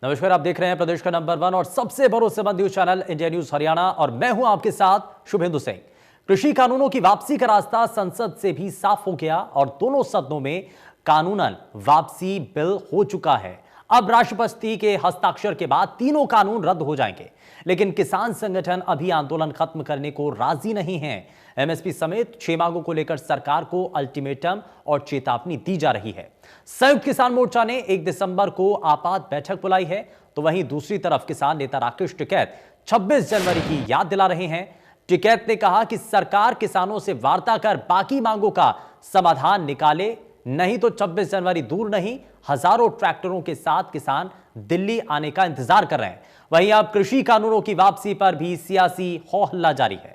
नमस्कार, आप देख रहे हैं प्रदेश का नंबर 1 और सबसे भरोसेमंद news channel India news Haryana और मैं हूं आपके साथ शुभेंदु सिंह। कृषि कानूनों की वापसी का रास्ता संसद से भी साफ हो गया और दोनों सदनों में कानूनन वापसी बिल हो चुका है। अब राष्ट्रपति के हस्ताक्षर के बाद तीनों कानून रद्द हो जाएंगे, लेकिन किसान संगठन अभी आंदोलन खत्म करने को राजी नहीं है। एमएसपी समेत 6 मांगों को लेकर सरकार को अल्टीमेटम और चेतावनी दी जा रही है। संयुक्त किसान मोर्चा ने 1 दिसंबर को आपात बैठक बुलाई है, तो वहीं दूसरी तरफ किसान नेता राकेश टिकैत 26 जनवरी की याद दिला रहे हैं। टिकैत ने कहा कि सरकार किसानों से वार्ता कर बाकी मांगों का समाधान निकाले, नहीं तो 26 जनवरी दूर नहीं, हजारों ट्रैक्टरों के साथ किसान दिल्ली आने का इंतजार कर रहे हैं। वहीं अब कृषि कानूनों की वापसी पर भी सियासी हो हल्ला जारी है।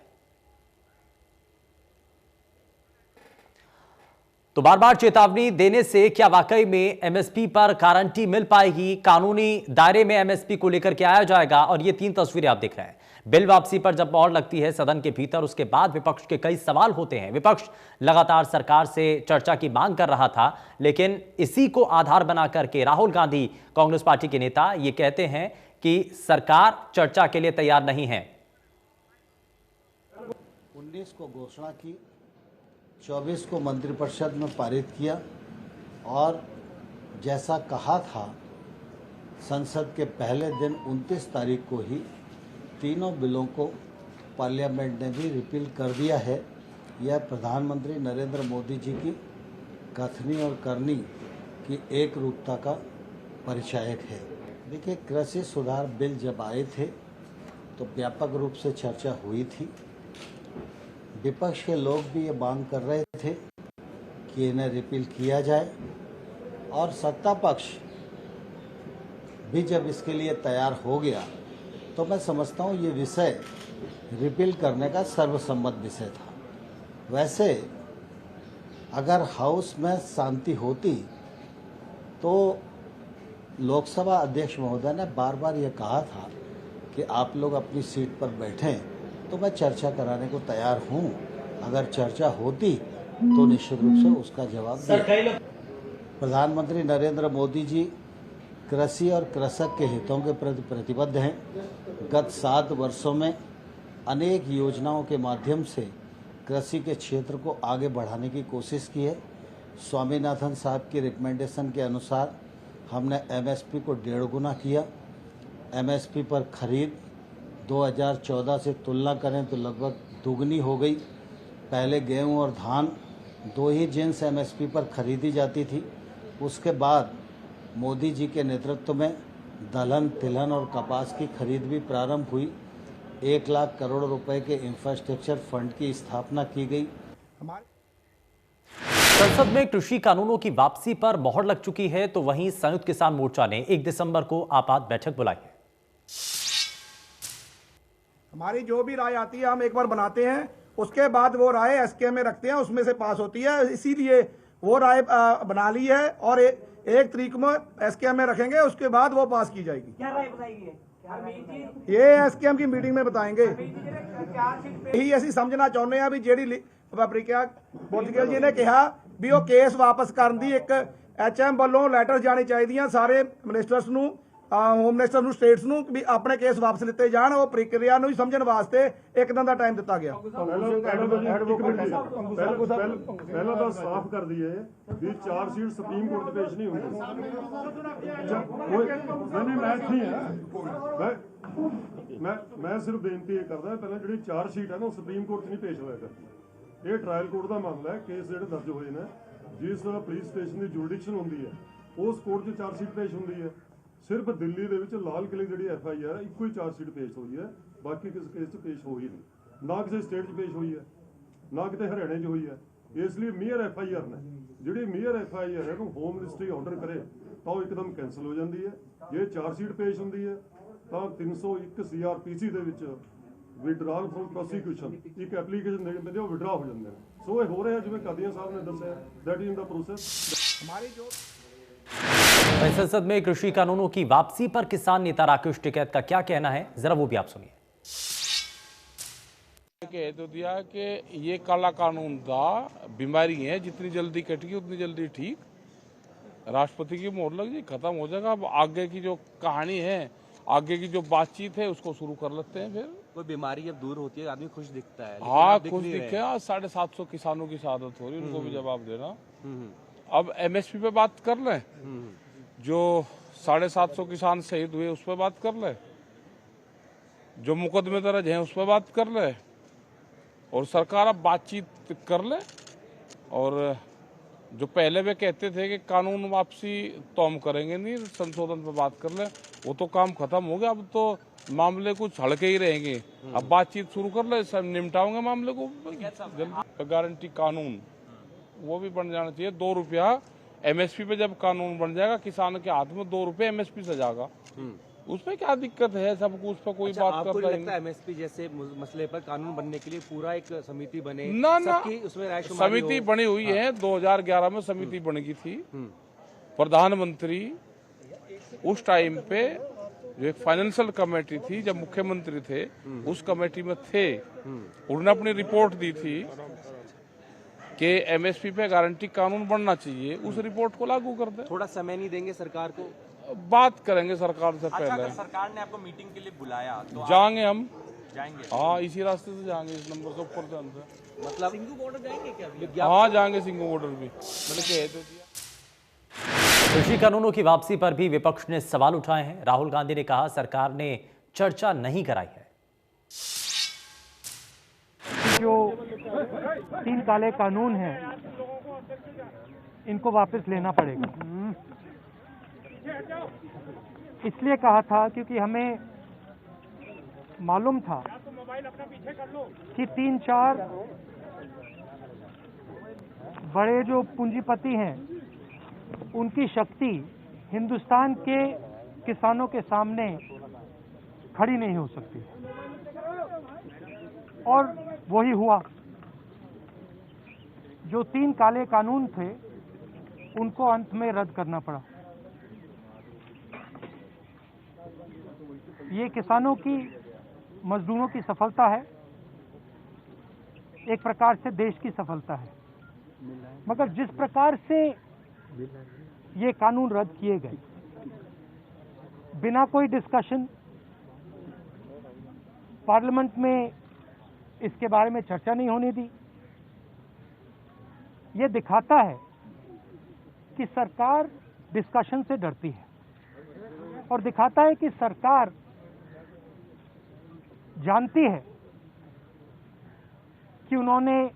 तो बार बार चेतावनी देने से क्या वाकई में एमएसपी पर गारंटी मिल पाएगी? कानूनी दायरे में एमएसपी को लेकर के आया जाएगा। और ये 3 तस्वीरें आप देख रहे हैं। बिल वापसी पर जब मोहर लगती है सदन के भीतर, उसके बाद विपक्ष के कई सवाल होते हैं। विपक्ष लगातार सरकार से चर्चा की मांग कर रहा था, लेकिन इसी को आधार बना करके राहुल गांधी, कांग्रेस पार्टी के नेता, ये कहते हैं कि सरकार चर्चा के लिए तैयार नहीं है। 19 को घोषणा की, 24 को मंत्रिपरिषद में पारित किया और जैसा कहा था संसद के पहले दिन 29 तारीख को ही तीनों बिलों को पार्लियामेंट ने भी रिपील कर दिया है। यह प्रधानमंत्री नरेंद्र मोदी जी की कथनी और करनी की एक रूपता का परिचायक है। देखिए, कृषि सुधार बिल जब आए थे तो व्यापक रूप से चर्चा हुई थी। विपक्ष के लोग भी ये मांग कर रहे थे कि इन्हें रिपील किया जाए और सत्ता पक्ष भी जब इसके लिए तैयार हो गया तो मैं समझता हूँ ये विषय रिपील करने का सर्वसम्मत विषय था। वैसे अगर हाउस में शांति होती तो लोकसभा अध्यक्ष महोदय ने बार बार ये कहा था कि आप लोग अपनी सीट पर बैठें, तो मैं चर्चा कराने को तैयार हूँ। अगर चर्चा होती तो निश्चित रूप से उसका जवाब दिया। प्रधानमंत्री नरेंद्र मोदी जी कृषि और कृषक के हितों के प्रति प्रतिबद्ध हैं। गत 7 वर्षों में अनेक योजनाओं के माध्यम से कृषि के क्षेत्र को आगे बढ़ाने की कोशिश की है। स्वामीनाथन साहब की रिकमेंडेशन के अनुसार हमने एमएसपी को 1.5 गुना किया। एमएसपी पर खरीद 2014 से तुलना करें तो लगभग दुगनी हो गई। पहले गेहूं और धान 2 ही जिन्स एमएसपी पर खरीदी जाती थी। उसके बाद मोदी जी के नेतृत्व में दलहन, तिलहन और कपास की खरीद भी प्रारंभ हुई। 1 लाख करोड़ रुपए के इंफ्रास्ट्रक्चर फंड की स्थापना की गई। संसद में कृषि कानूनों की वापसी पर मोहर लग चुकी है, तो वहीं संयुक्त किसान मोर्चा ने 1 दिसंबर को आपात बैठक बुलाई है। हमारी जो भी राय आती है हम एक बार बनाते हैं, उसके बाद वो राय एसके में रखते हैं, उसमें से पास होती है। इसीलिए वो राय बना ली है और 1 तारीख में एसकेएम में रखेंगे, उसके बाद वो पास की जाएगी। क्या राय बताएगी? ये एसकेएम की मीटिंग में बताएंगे। यही ऐसी समझना चाहते हैं भी जेडी पोलिटिकल जी ने कहा भी वो केस वापस कर दी। एक एचएम वालों लेटर जानी चाहिए सारे मिनिस्टर्स नू, होम मिनिस्टर ਨੂੰ ਸਟੇਟਸ ਨੂੰ ਵੀ ਆਪਣੇ ਕੇਸ ਵਾਪਸ ਲਿੱਤੇ ਜਾਣ। ਉਹ ਪ੍ਰਕਿਰਿਆ ਨੂੰ ਸਮਝਣ ਵਾਸਤੇ 1 ਦਿਨ ਦਾ ਟਾਈਮ ਦਿੱਤਾ ਗਿਆ। ਪਹਿਲਾਂ ਤਾਂ ਸਾਫ਼ ਕਰ ਦਈਏ ਵੀ 4 ਸੀਟ ਸੁਪਰੀਮ ਕੋਰਟ 'ਚ ਪੇਸ਼ ਨਹੀਂ ਹੁੰਦੀ। ਨਹੀਂ ਮੈਂ ਨਹੀਂ ਹੈ, ਮੈਂ ਸਿਰਫ ਬੇਨਤੀ ਇਹ ਕਰਦਾ ਪਹਿਲਾਂ ਜਿਹੜੀ 4 ਸੀਟ ਹੈ ਨਾ ਉਹ ਸੁਪਰੀਮ ਕੋਰਟ 'ਚ ਨਹੀਂ ਪੇਸ਼ ਹੋਇਆ ਕਰਦੀ। ਇਹ ਟ੍ਰਾਇਲ ਕੋਰਟ ਦਾ ਮਾਮਲਾ ਹੈ। ਕੇਸ ਜਿਹੜੇ ਦਰਜ ਹੋਏ ਨੇ, ਜਿਸ ਪੁਲਿਸ ਸਟੇਸ਼ਨ ਦੀ ਜੁਰਿਡਿਕਸ਼ਨ ਹੁੰਦੀ ਹੈ ਉਸ ਕੋਰਟ 'ਚ 4 ਸੀਟ ਪੇਸ਼ ਹੁੰਦੀ ਹੈ। सिर्फ दिल्ली ਦੇ ਵਿੱਚ ਲਾਲ ਕਿਲੇ ਜਿਹੜੀ FIR ਹੈ ਇੱਕੋ ਹੀ 4 ਸੀਟ ਪੇਸ਼ ਹੋਈ ਹੈ, ਬਾਕੀ ਕਿਸੇ ਕੇਸ 'ਚ ਪੇਸ਼ ਹੋਈ ਨਹੀਂ। ਨਾ ਕਿਸੇ ਸਟੇਟ 'ਚ ਪੇਸ਼ ਹੋਈ ਹੈ, ਨਾ ਕਿਤੇ ਹਰਿਆਣੇ 'ਚ ਹੋਈ ਹੈ। ਇਸ ਲਈ ਮੇਅਰ FIR ਨੇ, ਜਿਹੜੀ ਮੇਅਰ FIR ਹੈ ਨੂੰ ਹੋਮ ਮਿਨਿਸਟਰੀ ਆਰਡਰ ਕਰੇ ਤਾਂ ਉਹ ਇੱਕਦਮ ਕੈਂਸਲ ਹੋ ਜਾਂਦੀ ਹੈ। ਜੇ 4 ਸੀਟ ਪੇਸ਼ ਹੁੰਦੀ ਹੈ ਤਾਂ 301 CRPC ਦੇ ਵਿੱਚ ਵਿਡਰਾਲ ਫਰੋਮ ਪ੍ਰੋਸੀਕਿਊਸ਼ਨ ਇੱਕ ਐਪਲੀਕੇਸ਼ਨ ਦੇ ਦਿੰਦੇ, ਉਹ ਵਿਡਰਾ ਹੋ ਜਾਂਦੇ ਨੇ। ਸੋ ਇਹ ਹੋ ਰਿਹਾ ਜਿਵੇਂ ਕਾਦੀਆਂ ਸਾਹਿਬ ਨੇ ਦੱਸਿਆ, that is in the process. हमारी जो संसद में कृषि कानूनों की वापसी पर किसान नेता राकेश टिकैत का क्या कहना है, जरा वो भी आप सुनिए। कह तो दिया कि ये काला कानून था, बीमारी है, जितनी जल्दी कटेगी उतनी जल्दी ठीक। राष्ट्रपति की मोहर लग जी, खत्म हो जाएगा। अब आगे की जो कहानी है, आगे की जो बातचीत है, उसको शुरू कर लेते हैं। फिर कोई बीमारी अब दूर होती है, आदमी खुश दिखता है, लेकिन हाँ, आप दिख खुश नहीं रहे दिखे। हैं। 750 किसानों की शहादत हो रही, उनको भी जवाब देना। हम्म, अब एमएसपी पे बात कर लें, जो 750 किसान शहीद हुए उस पर बात कर ले, जो मुकदमे दर्ज हैं उस पर बात कर ले, और सरकार अब बातचीत कर ले। और जो पहले वे कहते थे कि कानून वापसी तो हम करेंगे नहीं, संशोधन पर बात कर ले, वो तो काम खत्म हो गया। अब तो मामले कुछ हल्के ही रहेंगे। अब बातचीत शुरू कर ले, सब निपटाओगे मामले को जल्दी। गारंटी कानून वो भी बन जाना चाहिए। 2 रुपया एमएसपी पे जब कानून बन जाएगा, किसान के हाथ में 2 रुपये एमएसपी से जाएगा। उसमें क्या दिक्कत है? सब कुछ पर कोई अच्छा, बात आपको कर नहीं रहा लगता एमएसपी जैसे मसले पर कानून बनने के लिए पूरा एक समिति बने, ना सबकी उसमें रायशुमारी समिति हो? बनी हुई है। 2011 में समिति बनी थी। प्रधानमंत्री उस टाइम पे जो एक फाइनेंशियल कमेटी थी, जब मुख्यमंत्री थे, उस कमेटी में थे। उन्होंने अपनी रिपोर्ट दी थी कि एमएसपी पे गारंटी कानून बनना चाहिए। उस रिपोर्ट को लागू कर दे। थोड़ा समय नहीं देंगे सरकार को? बात करेंगे सरकार से अच्छा, पहले। अगर सरकार ने आपको मीटिंग के लिए बुलाया तो जाएंगे हम। आप जाएंगे? हाँ, इसी रास्ते से जाएंगे, इस नंबर से ऊपर से। मतलब सिंगू बॉर्डर जाएंगे क्या? हाँ, जाएंगे सिंगू बॉर्डर भी। मैंने कह दिया। कृषि कानूनों की वापसी पर भी विपक्ष ने सवाल उठाए हैं। राहुल गांधी ने कहा सरकार ने चर्चा नहीं कराई है। जो 3 काले कानून हैं, इनको वापस लेना पड़ेगा। इसलिए कहा था क्योंकि हमें मालूम था कि 3-4 बड़े जो पूंजीपति हैं, उनकी शक्ति हिंदुस्तान के किसानों के सामने खड़ी नहीं हो सकती, और वही हुआ। जो 3 काले कानून थे, उनको अंत में रद्द करना पड़ा। ये किसानों की, मजदूरों की सफलता है, एक प्रकार से देश की सफलता है। मगर जिस प्रकार से ये कानून रद्द किए गए, बिना कोई डिस्कशन, पार्लियामेंट में इसके बारे में चर्चा नहीं होने दी, ये दिखाता है कि सरकार डिस्कशन से डरती है, और दिखाता है कि सरकार जानती है कि उन्होंने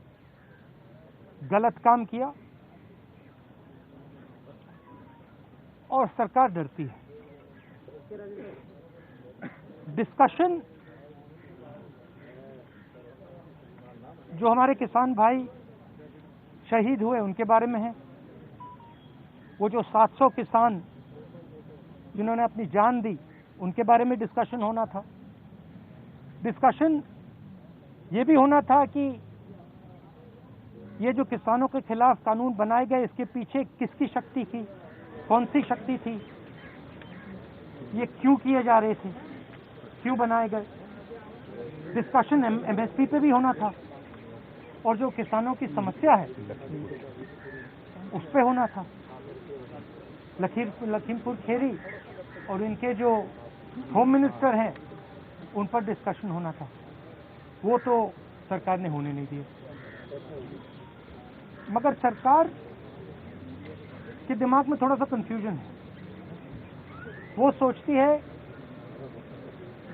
गलत काम किया, और सरकार डरती है। डिस्कशन जो हमारे किसान भाई शहीद हुए उनके बारे में है, वो जो 700 किसान जिन्होंने अपनी जान दी, उनके बारे में डिस्कशन होना था। डिस्कशन ये भी होना था कि ये जो किसानों के खिलाफ कानून बनाए गए, इसके पीछे किसकी शक्ति थी, कौन सी शक्ति थी, ये क्यों किए जा रहे थे, क्यों बनाए गए। डिस्कशन एमएसपी पे भी होना था, और जो किसानों की समस्या है उस पे होना था। लखीमपुर खेरी और इनके जो होम मिनिस्टर हैं, उन पर डिस्कशन होना था। वो तो सरकार ने होने नहीं दिए। मगर सरकार के दिमाग में थोड़ा सा कंफ्यूजन है। वो सोचती है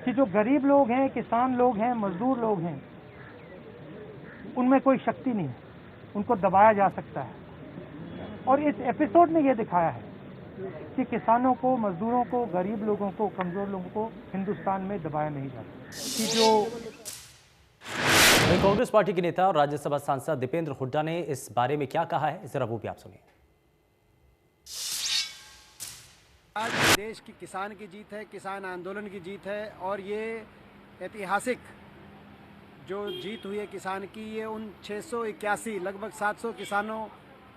कि जो गरीब लोग हैं, किसान लोग हैं, मजदूर लोग हैं, उनमें कोई शक्ति नहीं है, उनको दबाया जा सकता है। और इस एपिसोड ने यह दिखाया है कि किसानों को, मजदूरों को, गरीब लोगों को, कमजोर लोगों को हिंदुस्तान में दबाया नहीं जाता। कि जो कांग्रेस पार्टी के नेता और राज्यसभा सांसद दीपेंद्र हुड्डा ने इस बारे में क्या कहा है, जरा वो भी आप सुनिए। आज देश की किसान की जीत है, किसान आंदोलन की जीत है, और ये ऐतिहासिक जो जीत हुई है किसान की, ये उन 681 लगभग 700 किसानों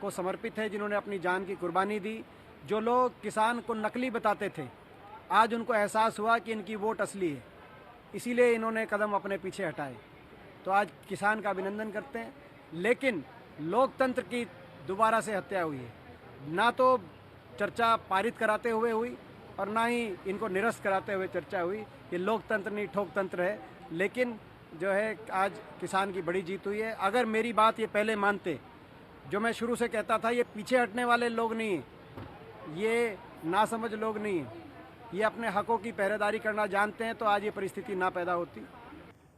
को समर्पित है जिन्होंने अपनी जान की कुर्बानी दी। जो लोग किसान को नकली बताते थे, आज उनको एहसास हुआ कि इनकी वोट असली है, इसीलिए इन्होंने कदम अपने पीछे हटाए। तो आज किसान का अभिनंदन करते हैं। लेकिन लोकतंत्र की दोबारा से हत्या हुई है। ना तो चर्चा पारित कराते हुए हुई और ना ही इनको निरस्त कराते हुए चर्चा हुई। ये लोकतंत्र नहीं ठोकतंत्र है। लेकिन जो है आज किसान की बड़ी जीत हुई है। अगर मेरी बात ये पहले मानते, जो मैं शुरू से कहता था, ये पीछे हटने वाले लोग नहीं, ये नासमझ लोग नहीं, ये अपने हकों की पहरेदारी करना जानते हैं, तो आज ये परिस्थिति ना पैदा होती।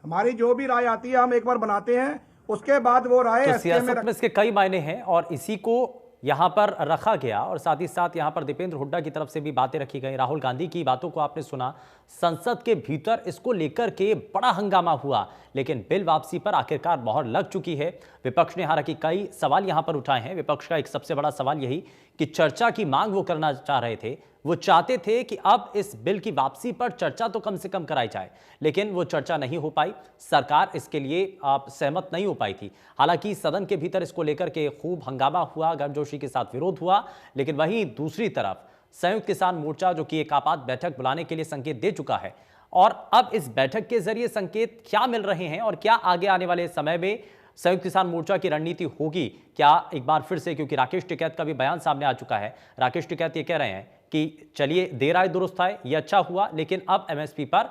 हमारी जो भी राय आती है हम एक बार बनाते हैं, उसके बाद वो राय तो सियासत में इसके कई मायने हैं और इसी को यहां पर रखा गया और साथ ही साथ यहां पर दीपेंद्र हुड्डा की तरफ से भी बातें रखी गई। राहुल गांधी की बातों को आपने सुना। संसद के भीतर इसको लेकर के बड़ा हंगामा हुआ, लेकिन बिल वापसी पर आखिरकार मोहर लग चुकी है। विपक्ष ने हालांकि कई सवाल यहां पर उठाए हैं। विपक्ष का एक सबसे बड़ा सवाल यही कि चर्चा की मांग वो करना चाह रहे थे। वो चाहते थे कि अब इस बिल की वापसी पर चर्चा तो कम से कम कराई जाए, लेकिन वो चर्चा नहीं हो पाई। सरकार इसके लिए सहमत नहीं हो पाई थी। हालांकि सदन के भीतर इसको लेकर के खूब हंगामा हुआ, गर्मजोशी के साथ विरोध हुआ, लेकिन वहीं दूसरी तरफ संयुक्त किसान मोर्चा जो कि एक आपात बैठक बुलाने के लिए संकेत दे चुका है और अब इस बैठक के जरिए संकेत क्या मिल रहे हैं और क्या आगे आने वाले समय में संयुक्त किसान मोर्चा की रणनीति होगी, क्या एक बार फिर से, क्योंकि राकेश टिकैत का भी बयान सामने आ चुका है। राकेश टिकैत ये कह रहे हैं कि चलिए देर आए दुरुस्त आए, ये अच्छा हुआ, लेकिन अब एमएसपी पर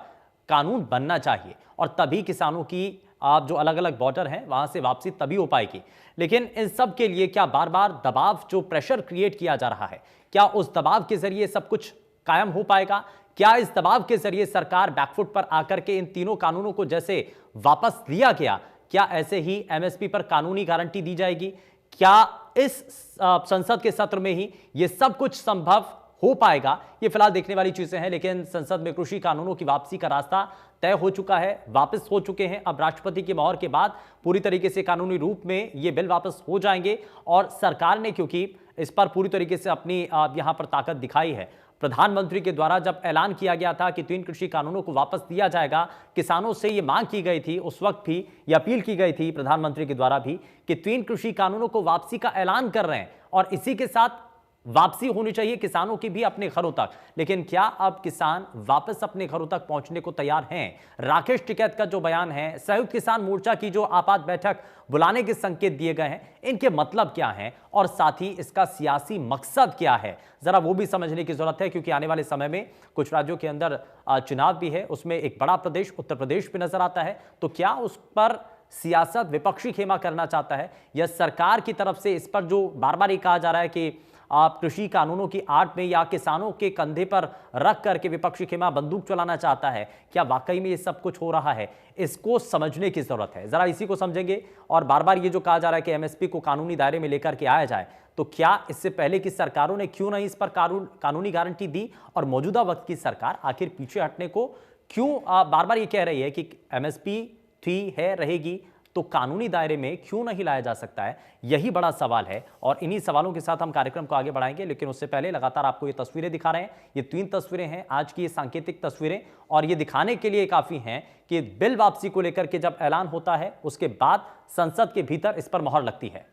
कानून बनना चाहिए और तभी किसानों की आप जो अलग अलग बॉर्डर हैं वहां से वापसी तभी हो पाएगी। लेकिन इन सब के लिए क्या बार बार दबाव, जो प्रेशर क्रिएट किया जा रहा है, क्या उस दबाव के जरिए सब कुछ कायम हो पाएगा? क्या इस दबाव के जरिए सरकार बैकफुट पर आकर के इन तीनों कानूनों को जैसे वापस लिया गया, क्या ऐसे ही एमएसपी पर कानूनी गारंटी दी जाएगी? क्या इस संसद के सत्र में ही ये सब कुछ संभव हो पाएगा? ये फिलहाल देखने वाली चीजें हैं। लेकिन संसद में कृषि कानूनों की वापसी का रास्ता तय हो चुका है, वापस हो चुके हैं। अब राष्ट्रपति की मोहर के बाद पूरी तरीके से कानूनी रूप में ये बिल वापस हो जाएंगे और सरकार ने, क्योंकि इस पर पूरी तरीके से अपनी यहां पर ताकत दिखाई है। प्रधानमंत्री के द्वारा जब ऐलान किया गया था कि 3 कृषि कानूनों को वापस दिया जाएगा, किसानों से ये मांग की गई थी, उस वक्त भी ये अपील की गई थी प्रधानमंत्री के द्वारा भी कि 3 कृषि कानूनों को वापसी का ऐलान कर रहे हैं और इसी के साथ वापसी होनी चाहिए किसानों की भी अपने घरों तक। लेकिन क्या अब किसान वापस अपने घरों तक पहुंचने को तैयार हैं? राकेश टिकैत का जो बयान है, संयुक्त किसान मोर्चा की जो आपात बैठक बुलाने के संकेत दिए गए हैं, इनके मतलब क्या हैं और साथ ही इसका सियासी मकसद क्या है, जरा वो भी समझने की जरूरत है। क्योंकि आने वाले समय में कुछ राज्यों के अंदर चुनाव भी है, उसमें एक बड़ा प्रदेश उत्तर प्रदेश भी नजर आता है। तो क्या उस पर सियासत विपक्षी खेमा करना चाहता है या सरकार की तरफ से इस पर जो बार बार ये कहा जा रहा है कि आप कृषि कानूनों की आड़ में या किसानों के कंधे पर रख करके विपक्षी खेमा बंदूक चलाना चाहता है, क्या वाकई में ये सब कुछ हो रहा है? इसको समझने की जरूरत है। जरा इसी को समझेंगे। और बार बार ये जो कहा जा रहा है कि एमएसपी को कानूनी दायरे में लेकर के आया जाए, तो क्या इससे पहले की सरकारों ने क्यों नहीं इस पर कानूनी गारंटी दी और मौजूदा वक्त की सरकार आखिर पीछे हटने को क्यों बार बार ये कह रही है कि एमएसपी थी, है, रहेगी, तो कानूनी दायरे में क्यों नहीं लाया जा सकता है? यही बड़ा सवाल है और इन्हीं सवालों के साथ हम कार्यक्रम को आगे बढ़ाएंगे। लेकिन उससे पहले लगातार आपको ये तस्वीरें दिखा रहे हैं। ये 3 तस्वीरें हैं आज की, ये सांकेतिक तस्वीरें, और ये दिखाने के लिए काफी हैं कि बिल वापसी को लेकर के जब ऐलान होता है उसके बाद संसद के भीतर इस पर मोहर लगती है।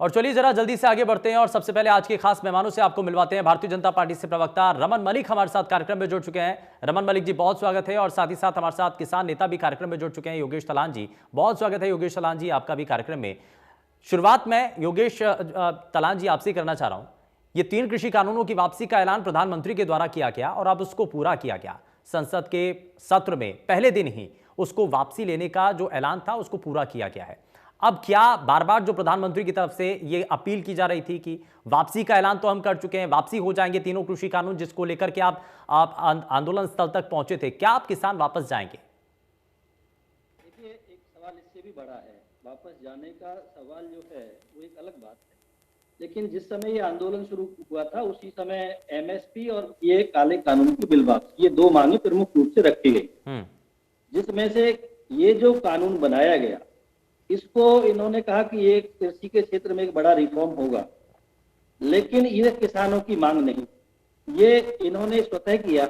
और चलिए जरा जल्दी से आगे बढ़ते हैं और सबसे पहले आज के खास मेहमानों से आपको मिलवाते हैं। भारतीय जनता पार्टी से प्रवक्ता रमन मलिक हमारे साथ कार्यक्रम में जुड़ चुके हैं। रमन मलिक जी, बहुत स्वागत है। और साथ ही साथ हमारे साथ किसान नेता भी कार्यक्रम में जुड़ चुके हैं, योगेश तलान जी, बहुत स्वागत है। योगेश तलान जी, आपका भी कार्यक्रम में। शुरुआत में योगेश तलान जी आपसे करना चाह रहा हूं, ये 3 कृषि कानूनों की वापसी का ऐलान प्रधानमंत्री के द्वारा किया गया और अब उसको पूरा किया गया। संसद के सत्र में पहले दिन ही उसको वापसी लेने का जो ऐलान था उसको पूरा किया गया है। अब क्या बार बार जो प्रधानमंत्री की तरफ से ये अपील की जा रही थी कि वापसी का ऐलान तो हम कर चुके हैं, वापसी हो जाएंगे 3 कृषि कानून, जिसको लेकर के आप आंदोलन स्थल तक पहुंचे थे, क्या आप किसान वापस जाएंगे? देखिए, एक सवाल इससे भी बड़ा है। वापस जाने का सवाल जो है वो एक अलग बात है, लेकिन जिस समय ये आंदोलन शुरू हुआ था उसी समय एमएसपी और ये काले कानून की बिल वापसी, ये 2 मांगे प्रमुख रूप से रखी गई, जिसमें से ये जो कानून बनाया गया इसको इन्होंने कहा कि ये कृषि के क्षेत्र में एक बड़ा रिफॉर्म होगा, लेकिन ये किसानों की मांग नहीं, ये इन्होंने स्वतः किया।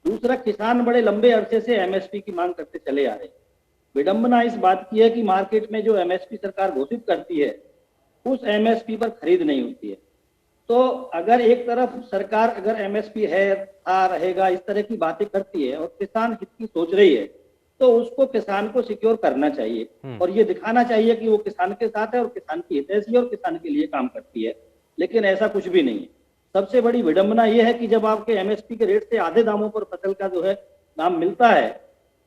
दूसरा, किसान बड़े लंबे अरसे से एमएसपी की मांग करते चले आ रहे हैं। विडंबना इस बात की है कि मार्केट में जो एमएसपी सरकार घोषित करती है उस एमएसपी पर खरीद नहीं होती है। तो अगर एक तरफ सरकार अगर एमएसपी है, रहेगा, इस तरह की बातें करती है और किसान हित की सोच रही है, तो उसको किसान को सिक्योर करना चाहिए और ये दिखाना चाहिए कि वो किसान के साथ है और किसान की हितैषी और किसान के लिए काम करती है। लेकिन ऐसा कुछ भी नहीं है। सबसे बड़ी विडंबना ये है कि जब आपके एमएसपी के रेट से आधे दामों पर फसल का जो है दाम मिलता है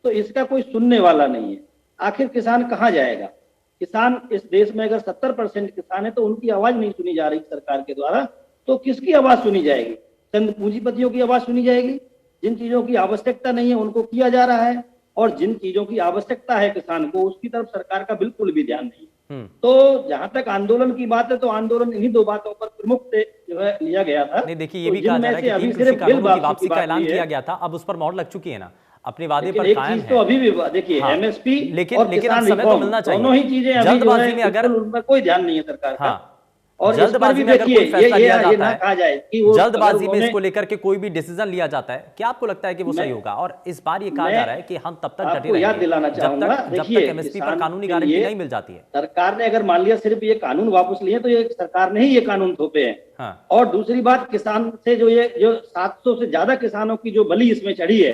तो इसका कोई सुनने वाला नहीं है। आखिर किसान कहाँ जाएगा? किसान इस देश में अगर 70% किसान है तो उनकी आवाज नहीं सुनी जा रही सरकार के द्वारा, तो किसकी आवाज सुनी जाएगी? चंद पूंजीपतियों की आवाज सुनी जाएगी। जिन चीजों की आवश्यकता नहीं है उनको किया जा रहा है और जिन चीजों की आवश्यकता है किसान को उसकी तरफ सरकार का बिल्कुल भी ध्यान नहीं है। तो जहां तक आंदोलन की बात है तो आंदोलन इन्हीं दो बातों पर प्रमुख से जो है लिया गया था। नहीं देखिए, ये भी कहा जा रहा है कि तीन कृषि कानूनों की वापसी का ऐलान किया गया था, अब उस पर मोहर लग चुकी है ना, अपने वादे पर कायम है। तो अभी भी देखिए एमएसपी लेकिन समय तो मिलना चाहिए। दोनों ही चीजें जल्दबाजी में अगर उनका कोई ध्यान नहीं है सरकार का। और जल्दबाजी में अगर कोई फैसला लिया जाता है, कहा जाए कि वो जल्दबाजी में इसको लेकर के कोई भी डिसीजन लिया जाता है, क्या आपको लगता है कि वो सही होगा? और इस बार ये कहा जा रहा है कि हम तब तक डटे रहेंगे जब तक एमएसपी पर कानूनी गारंटी नहीं मिल जाती है। सरकार ने अगर मान लिया सिर्फ ये कानून वापस लिए तो ये सरकार ने ही ये कानून थोपे हैं। और दूसरी बात, किसान से जो 700 से ज्यादा किसानों की जो बलि इसमें चढ़ी है,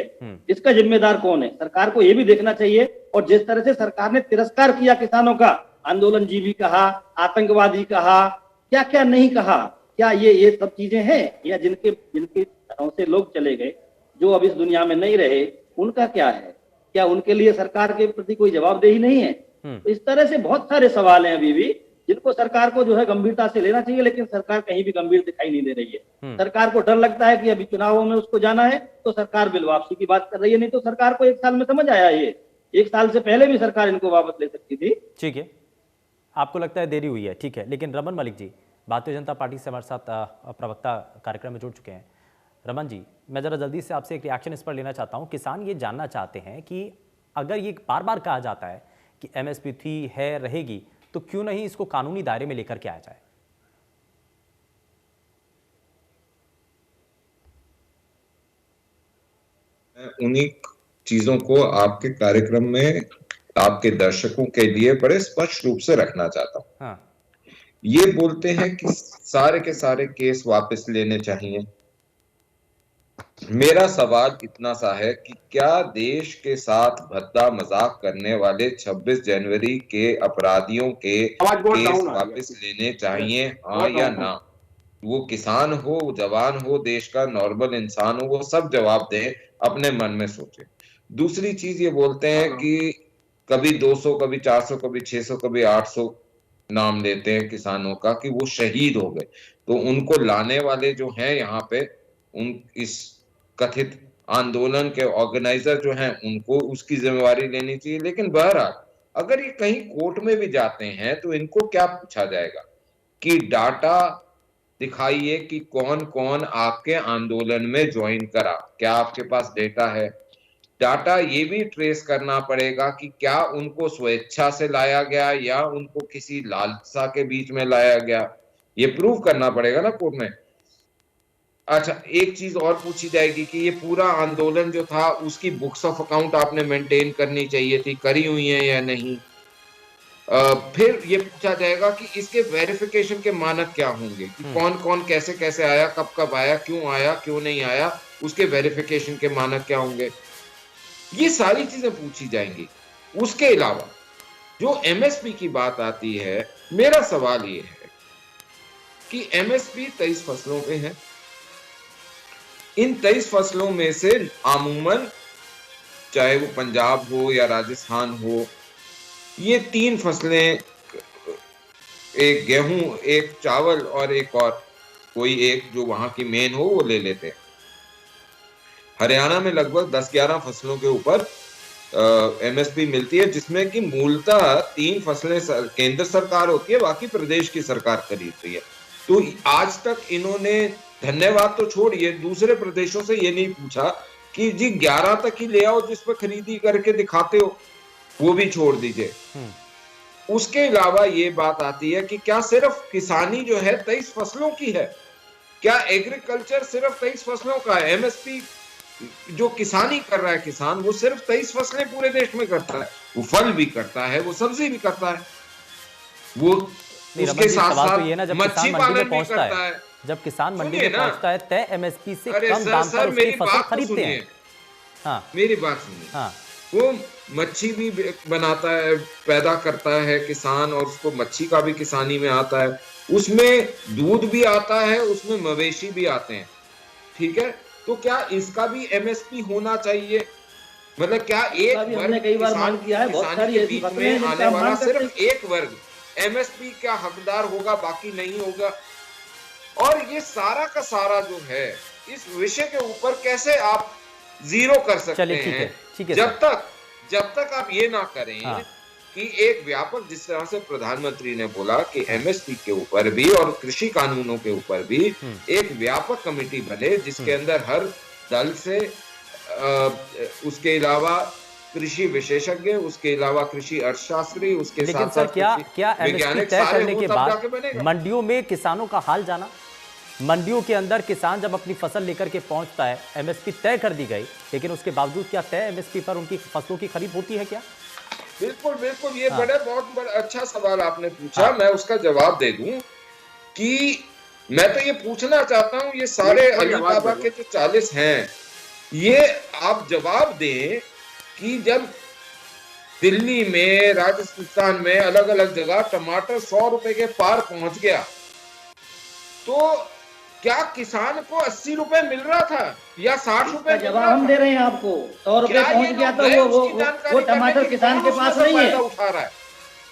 इसका जिम्मेदार कौन है? सरकार को ये भी देखना चाहिए। और जिस तरह से सरकार ने तिरस्कार किया किसानों का, आंदोलनजीवी कहा, आतंकवादी कहा, क्या क्या नहीं कहा, क्या ये सब चीजें हैं? या जिनके घरों से लोग चले गए, जो अब इस दुनिया में नहीं रहे, उनका क्या है? क्या उनके लिए सरकार के प्रति कोई जवाबदेही नहीं है? तो इस तरह से बहुत सारे सवाल हैं अभी भी जिनको सरकार को जो है गंभीरता से लेना चाहिए, लेकिन सरकार कहीं भी गंभीर दिखाई नहीं दे रही है। सरकार को डर लगता है कि अभी चुनावों में उसको जाना है तो सरकार बिल वापसी की बात कर रही है, नहीं तो सरकार को 1 साल में समझ आया। ये 1 साल से पहले भी सरकार इनको वापस ले सकती थी। ठीक है, आपको लगता है देरी हुई है, ठीक है। लेकिन रमन मलिक जी भारतीय जनता पार्टी से हमारे साथ प्रवक्ता कार्यक्रम में जुड़ चुके हैं। रमन जी, मैं जरा जल्दी से आपसे एक रिएक्शन इस पर लेना चाहता हूं। किसान ये जानना चाहते हैं कि अगर ये बार बार कहा जाता है कि एमएसपी थी, है, रहेगी, तो क्यों नहीं इसको कानूनी दायरे में लेकर के आया जाए? उन्हीं चीजों को आपके कार्यक्रम में आपके दर्शकों के लिए बड़े स्पष्ट रूप से रखना चाहता हूं। ये बोलते हैं कि सारे के सारे केस वापस लेने चाहिए। मेरा सवाल इतना सा है कि क्या देश के साथ भद्दा मजाक करने वाले 26 जनवरी के अपराधियों के केस वापस लेने चाहिए, हाँ या ना? वो किसान हो, जवान हो, देश का नॉर्मल इंसान हो, वो सब जवाब दें, अपने मन में सोचे। दूसरी चीज ये बोलते हैं कि कभी 200, कभी 400, कभी 600, कभी 800 नाम लेते हैं किसानों का कि वो शहीद हो गए, तो उनको लाने वाले जो हैं यहाँ पे, उन इस कथित आंदोलन के ऑर्गेनाइजर जो हैं, उनको उसकी जिम्मेवारी लेनी चाहिए। लेकिन बहरहाल अगर ये कहीं कोर्ट में भी जाते हैं तो इनको क्या पूछा जाएगा कि डाटा दिखाइए कि कौन कौन आपके आंदोलन में ज्वाइन करा, क्या आपके पास डेटा है? डाटा ये भी ट्रेस करना पड़ेगा कि क्या उनको स्वेच्छा से लाया गया या उनको किसी लालसा के बीच में लाया गया, ये प्रूव करना पड़ेगा ना कोर्ट में। अच्छा, एक चीज और पूछी जाएगी कि ये पूरा आंदोलन जो था उसकी बुक्स ऑफ अकाउंट आपने मेंटेन करनी चाहिए थी, करी हुई है या नहीं? फिर ये पूछा जाएगा कि इसके वेरिफिकेशन के मानक क्या होंगे, कि कौन कौन कैसे कैसे आया, कब कब आया, क्यों नहीं आया, उसके वेरिफिकेशन के मानक क्या होंगे। ये सारी चीजें पूछी जाएंगी। उसके अलावा जो एमएसपी की बात आती है, मेरा सवाल ये है कि एमएसपी 23 फसलों पे है। इन 23 फसलों में से अमूमन, चाहे वो पंजाब हो या राजस्थान हो, ये 3 फसलें, एक गेहूं, एक चावल और एक और कोई एक जो वहां की मेन हो वो ले लेते हैं। हरियाणा में लगभग 10-11 फसलों के ऊपर एमएसपी मिलती है, जिसमें कि मूलतः 3 फसलें केंद्र सरकार होती है, बाकी प्रदेश की सरकार खरीदती है। तो आज तक इन्होंने, धन्यवाद तो छोड़िए, दूसरे प्रदेशों से ये नहीं पूछा कि जी 11 तक ही ले आओ जिस पर खरीदी करके दिखाते हो, वो भी छोड़ दीजिए। उसके अलावा ये बात आती है कि क्या सिर्फ किसानी जो है 23 फसलों की है? क्या एग्रीकल्चर सिर्फ 23 फसलों का है? एमएसपी जो किसानी कर रहा है किसान, वो सिर्फ 23 फसलें पूरे देश में करता है। वो फल भी करता है, वो सब्जी भी करता है, वो उसके साथ साथ मच्छी पालन भी करता है। जब किसान मंडी में पहुंचता है तय एमएसपी से कम दाम पर उसकी फसल खरीदते हैं। हाँ, मेरी बात सुनिए। हाँ, वो मच्छी भी बनाता है, पैदा करता है किसान, और उसको मच्छी का भी किसानी में आता है, उसमें दूध भी आता है, उसमें मवेशी भी आते हैं, ठीक है। तो क्या इसका भी एमएसपी होना चाहिए? मतलब क्या एक वर्ग किसान किसानी के बीच में आने वाला सिर्फ एक वर्ग एमएसपी का हकदार होगा, बाकी नहीं होगा? और ये सारा का सारा जो है इस विषय के ऊपर कैसे आप जीरो कर सकते हैं? जब तक आप ये ना करें कि एक व्यापक, जिस तरह से प्रधानमंत्री ने बोला कि एमएसपी के ऊपर भी और कृषि कानूनों के ऊपर भी एक व्यापक कमेटी बने, जिसके अंदर हर दल से उसके अलावा कृषि विशेषज्ञ, उसके अलावा कृषि अर्थशास्त्री, उसके लेकिन साथ सर क्या एमएसपी वैज्ञानिक तय सारे करने के हो, तब जाके बाद बनेगा। मंडियों में किसानों का हाल जाना, मंडियों के अंदर किसान जब अपनी फसल लेकर के पहुंचता है, एमएसपी तय कर दी गई, लेकिन उसके बावजूद क्या तय एमएसपी पर उनकी फसलों की खरीद होती है क्या? बिल्कुल बिल्कुल, ये बहुत बड़ा अच्छा सवाल आपने पूछा। मैं उसका जवाब दे दूं कि मैं तो ये पूछना चाहता हूं, ये सारे अली बाबा के जो 40 हैं, ये आप जवाब दें कि जब दिल्ली में, राजस्थान में, अलग अलग जगह टमाटर 100 रुपए के पार पहुंच गया, तो क्या किसान को 80 रुपए मिल रहा था या 60 रुपए? जवाब हम दे रहे हैं आपको। 100 रुपए पहुंच गया तो वो टमाटर किसान के पास नहीं है, उठा रहा है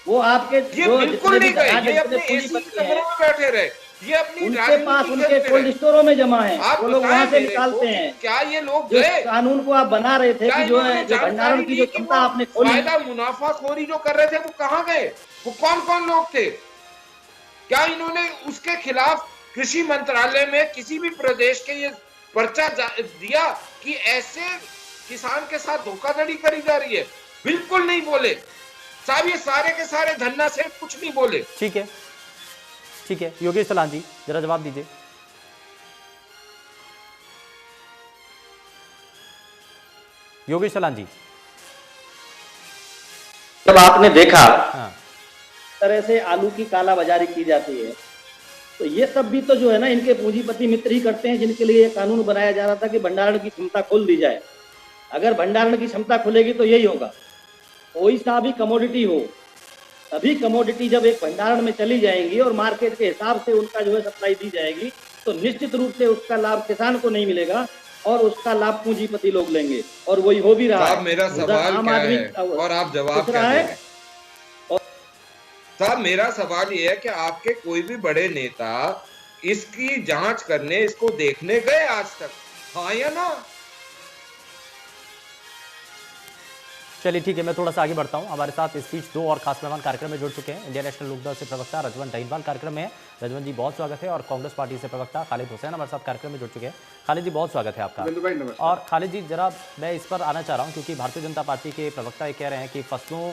वो आपके ये बिल्कुल नहीं गए, ये अपने एसी कमरों में बैठे रहे, ये अपनी उनके पास उनके कोल्ड स्टोरों में जमा है, वो लोग वहां से निकालते हैं। क्या ये लोग जो गए? कानून को आप बना रहे थे कि जो है भंडारण की जो क्षमता आपने खोली, फायदा मुनाफाखोरी जो कर रहे थे, वो कहाँ गए? वो कौन कौन लोग थे? क्या इन्होंने उसके खिलाफ कृषि मंत्रालय में किसी भी प्रदेश के ये पर्चा दिया कि ऐसे किसान के साथ धोखाधड़ी करी जा रही है? बिल्कुल नहीं बोले साहब, ये सारे के सारे धन्ना से कुछ नहीं बोले। ठीक है, ठीक है, योगेश सलान जी जरा जवाब दीजिए। योगेश सलान जी, जब आपने देखा तरह से आलू की कालाबाजारी की जाती है, तो ये सब भी तो जो है ना, इनके पूंजीपति मित्र ही करते हैं, जिनके लिए कानून बनाया जा रहा था कि भंडारण की क्षमता खोल दी जाए। अगर भंडारण की क्षमता खुलेगी तो यही होगा, कोई सा भी कमोडिटी हो, सभी कमोडिटी जब एक भंडारण में चली जाएंगी और मार्केट के हिसाब से उनका जो है सप्लाई दी जाएगी, तो निश्चित रूप से उसका लाभ किसान को नहीं मिलेगा और उसका लाभ पूंजीपति लोग लेंगे, और वही हो भी रहा है। मेरा सवाल क्या है और आप जवाब क्या देंगे? साहब मेरा सवाल ये है कि आपके कोई भी बड़े नेता इसकी जांच करने, इसको देखने गए आज तक, हाँ या ना? चलिए ठीक है, मैं थोड़ा सा आगे बढ़ता हूं। हमारे साथ इस बीच 2 और खास मेहमान कार्यक्रम में जुड़ चुके हैं। इंडियन नेशनल लोकदल से प्रवक्ता रजवंत दहीनवाल कार्यक्रम में है। रजवंत जी बहुत स्वागत है। और कांग्रेस पार्टी से प्रवक्ता खालिद हुसैन हमारे साथ कार्यक्रम में जुड़ चुके हैं। खालिद जी बहुत स्वागत है आपका। और खालिद जी जरा मैं इस पर आना चाह रहा हूँ, क्योंकि भारतीय जनता पार्टी के प्रवक्ता ये कह रहे हैं कि फसलों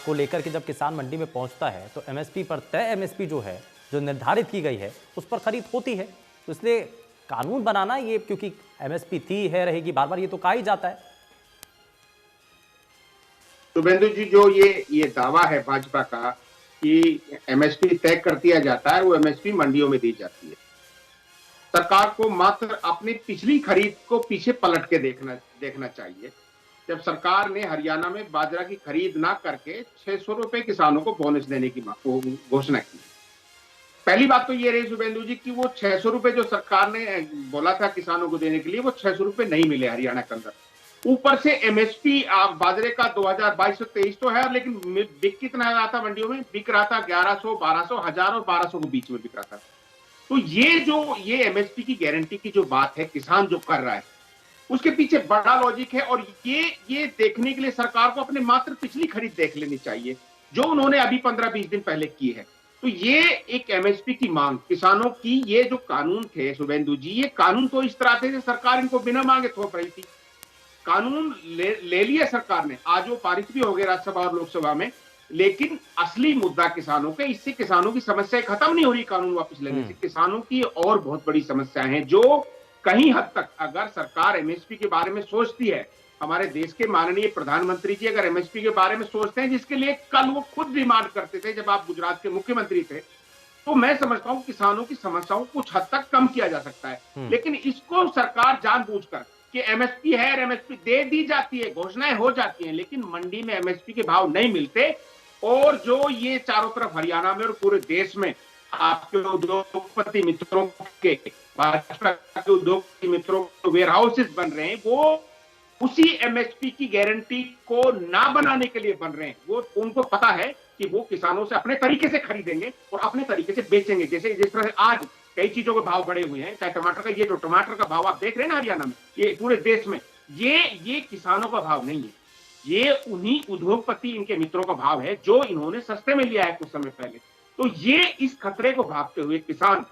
को लेकर के जब किसान मंडी में पहुंचता है तो एमएसपी पर तय एमएसपी जो है, जो निर्धारित की गई है, उस पर खरीद होती है। तो इसलिए कानून बनाना, ये क्योंकि एमएसपी थी, है, रहेगी, बार बार ये तो कहा ही जाता है। शुभेंदु जी, जो ये दावा है भाजपा का कि एमएसपी तय कर दिया जाता है, वो एमएसपी मंडियों में दी जाती है। सरकार को मात्र अपनी पिछली खरीद को पीछे पलट के देखना चाहिए। जब सरकार ने हरियाणा में बाजरा की खरीद ना करके 600 रुपए किसानों को बोनस देने की घोषणा की, पहली बात तो ये रही शुभेंदु जी कि वो 600 रुपए जो सरकार ने बोला था किसानों को देने के लिए, वो 600 रुपए नहीं मिले हरियाणा के अंदर। ऊपर से एमएसपी बाजरे का 2022-23 तो है, लेकिन बिक कितना रहा था मंडियों में? बिक रहा था 1100, 1200, 1000 और 1200 के बीच में बिक रहा था। तो ये एमएसपी की गारंटी की जो बात है, किसान जो कर रहा है, उसके पीछे बड़ा लॉजिक है। और ये देखने के लिए सरकार को अपने मात्र पिछली खरीद देख लेनी चाहिए, जो उन्होंने अभी 15-20 दिन पहले की है। तो ये एक एमएसपी की मांग किसानों की, ये जो कानून थे शुभेंदु जी, ये कानून तो इस तरह से सरकार इनको बिना मांगे थोप रही थी। कानून ले लिया सरकार ने, आज वो पारित भी हो गए राज्यसभा और लोकसभा में, लेकिन असली मुद्दा किसानों के, इससे किसानों की समस्या खत्म नहीं हो रही। कानून वापस लेने से किसानों की और बहुत बड़ी समस्या है, जो कहीं हद तक अगर सरकार एमएसपी के बारे में सोचती है, हमारे देश के माननीय प्रधानमंत्री जी अगर एमएसपी के बारे में सोचते हैं, जिसके लिए कल वो खुद डिमांड करते थे जब आप गुजरात के मुख्यमंत्री थे, तो मैं समझता हूं किसानों की समस्याओं को कुछ हद तक कम किया जा सकता है। लेकिन इसको सरकार जानबूझकर कि एमएसपी है और एमएसपी दे दी जाती है, घोषणाएं हो जाती हैं, लेकिन मंडी में एमएसपी के भाव नहीं मिलते। और जो ये चारों तरफ हरियाणा में और पूरे देश में आपके उद्योगपति मित्रों के, भाजपा के उद्योगपति मित्रों के वेयर हाउसेस बन रहे हैं, वो उसी एमएसपी की गारंटी को ना बनाने के लिए बन रहे हैं। वो उनको पता है कि वो किसानों से अपने तरीके से खरीदेंगे और अपने तरीके से बेचेंगे। जैसे जिस तरह से आज कई चीजों के भाव बढ़े हुए हैं, चाहे टमाटर का, ये जो टमाटर का भाव आप देख रहे हैं ना हरियाणा में, ये पूरे देश में, ये किसानों का भाव नहीं है, ये उन्हीं उद्योगपति इनके मित्रों का भाव है जो इन्होंने सस्ते में लिया है कुछ समय पहले। तो ये इस खतरे को भागते हुए किसान,